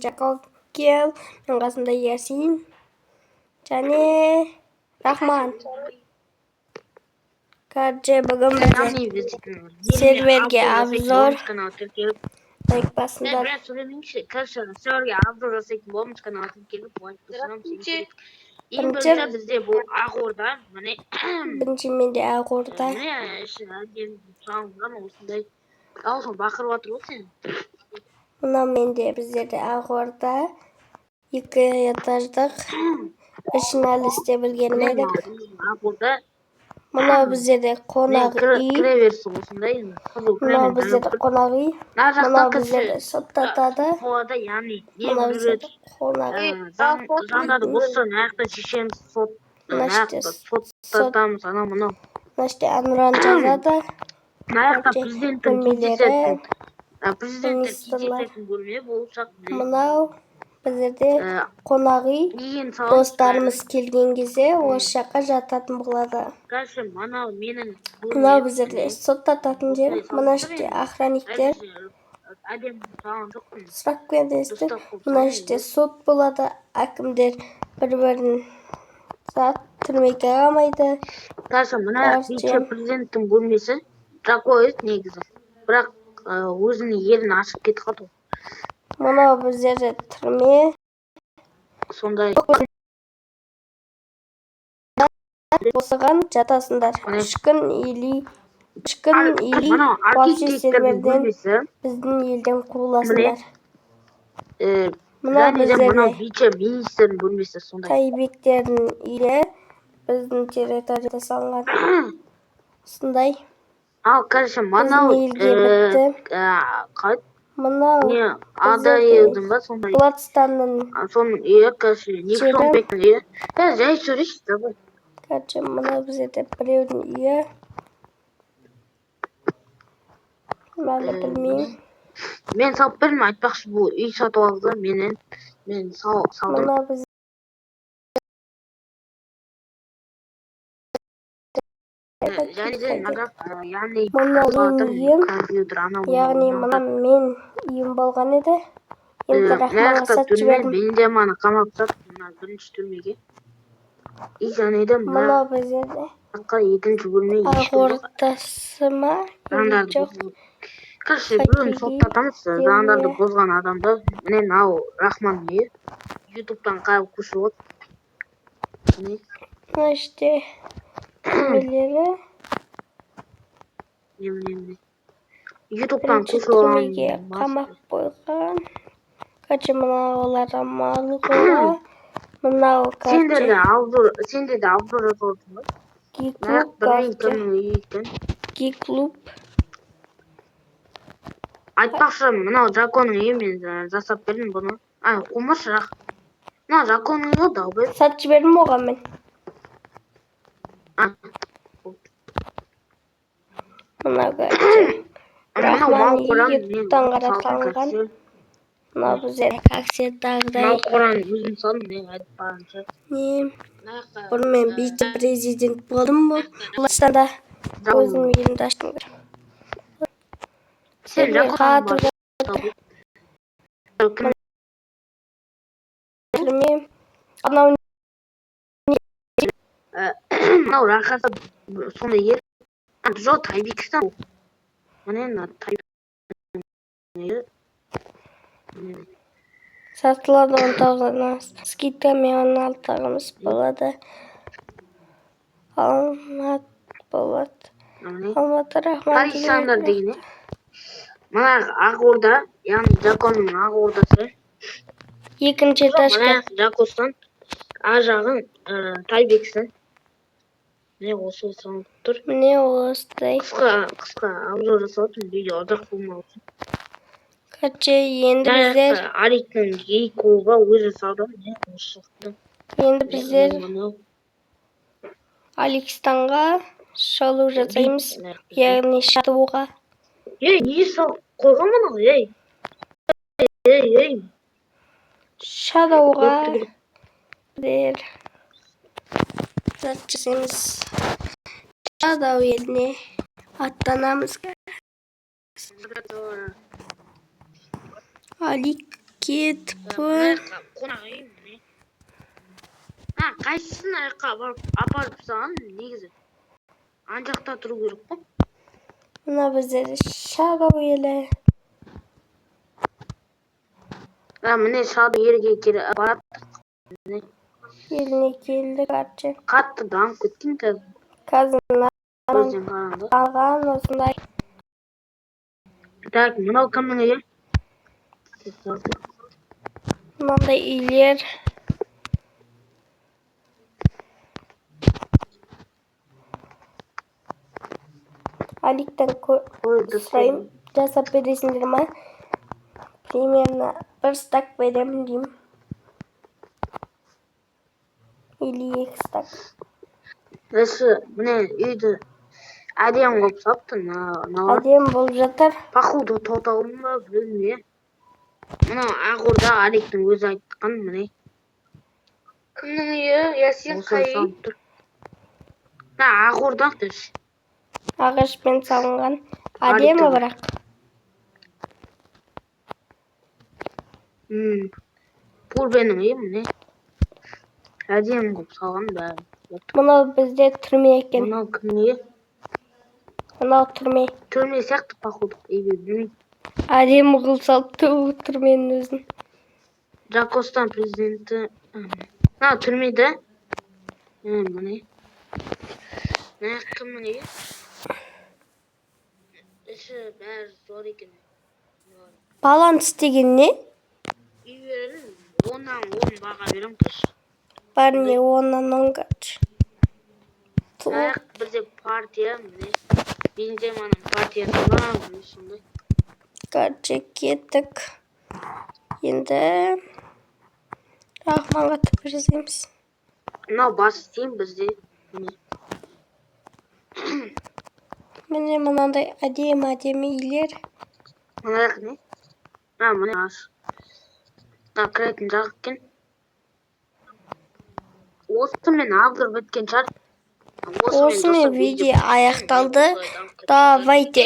Jakokkel, мен қасымда Ясин және Рахман. Короче, бүгін бізде серверге обзор лайк басыңдар. Бізде бұл Ақорда, міне. Бірінші менде Ақорда. Міне, осындай даусың бақырып жатыр ғой сен. Мына менде біздерде Ақорда 2 этаждық. Ішін әлі істеп үлгермедік. Мына біздерде қонақ үй. Кіре берсін осындай. Мына біздерде қонақ үй. Мына біздерде соттатады. Мына біздерде қонақ үй. Заңдарды болса, наяқтан шешеміз соттатамыз, ана мынау. Мына іште Әнұран жазады. Наяқта президенттің кездесетін бөлме болсақ. Мынау біздерде қонақ үй. Достарымыз келген кезде осы жаққа жататын болады. Мынау біздерде соттататын жер. Мына іште охранниктер сұрақ бересіздер. Мына іште сот болады. Әкімдер бір-бірін түрмеге қамайды. Мына вице-президенттің бөлмесі Жакоев негізі. Бірақ өзінің елін ашып кетіп қалды. Мынау біздерде түрме. Сондай. Осыған жатасыңдар. 3 күн или вообще серверден біздің елден қуыласыңдар. Мына біздерде вице-министрдің бөлмесі сондай. Тайбектердің үйі біздің территорияда салынған. Сондай. Ал, короче, мынау Адаевдың ба сондай. Плацтанның соның үйі, короче, Никсонбектің үйі. Жай сөйлейші, давай. Короче, мына біздерде біреудің үйі. Мәлі білмеймін. Мен салып бермін, айтпақшы, бұл үй сатып алды, мен салдым. Мына біздерде яғни мына мен үйім болған еді. Енді Рахманға сатып жібердім. Мен де маны қамап тастады, мына бірінші түрмеге. Мына біздерде екінші бөлме Ақордасы ма? Жоқ. Короче, бүгін соттатамыз заңдарды бұзған адамды. Міне мынау Рахман үйі. Ютубтан қарап көшіп отыр. Мына іште түрмелері. Ютубтан көшіп түрмеге қамап қойған. Короче, мына оларға малы қойған. Мынау сендерде обзор жасап отырмын ба? Гик-клуб. Айтпақшы, мынау Жаконың үйі, мен жасап бердім бұны. Қумашы жақ. Мынау Жаконың үйі даубай. Сатып жібердім оған мен. Мынау короче. Рахман ютубтан қаратылған. Мынау біздер каксиядағыдай. Мынау қораның өзін салдым, мен айтып барынша. Бұрын мен вице-президент болдым бұл Қазақстанда. Өзім елімді аштым. Сервер қатып жатыр. Мынау рахасы сондай ер. Жоқ, Тайбекстан. Міне Тайбекстан. Сатылады 10,000-нан. Скидкамен 16-ымыз болады. Алматы Рахман деген. Мына Ақорда, яғни Жаконың Ақордасы. Екінші этажда. Мына Жакостан, жағын Тайбекстан. Міне осы салынып тұр. Міне осылай. Қысқа обзор жасап отырмын, видео ұзақ болмау үшін. Короче, енді біздер Аликтің гей-клубы өзі салды. Енді біздер Алекстанға шалу жасаймыз. Яғни шатуға. Не салып қойған мұны, ей? Шадауға біздер жасаймыз. Шадау еліне аттанамыз. Алик кетіп. Қонақ үй міне. Қайсысын аяққа апарып тастаған негізі? Ан жақта тұру керек қой. Мына біздер шағау елі. Міне шағау елге бараттық. Еліне келдік арчы. Қатты дамып кеткен қазір. Қазір Көзден қарағанда. алған осындай. Так, мынау кімнің үйі? Мынандай үйлер. Аликтен сұрайым, жасап бересіңдер ма? Примерно 1 стак беремін деймін. Или 2 стак. Міне үйді әдем қылып салыпты. Әдем болып жатыр. Походу тоқталдым ба білмеймін. Мынау Ақорда Аликтің өзі айтқан міне. Кімнің үйі? Ясин қай үй? Ақорда деші. Ағашпен салынған. Әдемі бірақ. Пурбенің үйі міне. Әдем қылып салған бәрі. Мынау бізде түрме екен. Мынау кімнің үйі? Мынау түрме. Түрме сияқты походу. Білмеймін. Әдемі қылып салыпты түрменің өзін. Жакостан президенті. Түрмеде. Міне. Кімнің үйі? Іші бәрі зор екен. Баланс деген не? Үйлерін 10-нан 10 баға берем кеш. Бәріне 10-нан 10 қач. Бізде партия, міне. Бенземаның партиясы бар, міне сондай. Қачы кеттік. Енді Рахманға түп жазаймыз. Мынау бас істейм бізде. Міне мынандай әдемі үйлер. Мына не? Міне аш. Кіретін жақ екен. Осымен авгур біткен шығар. Осымен видео аяқталды. Давайте.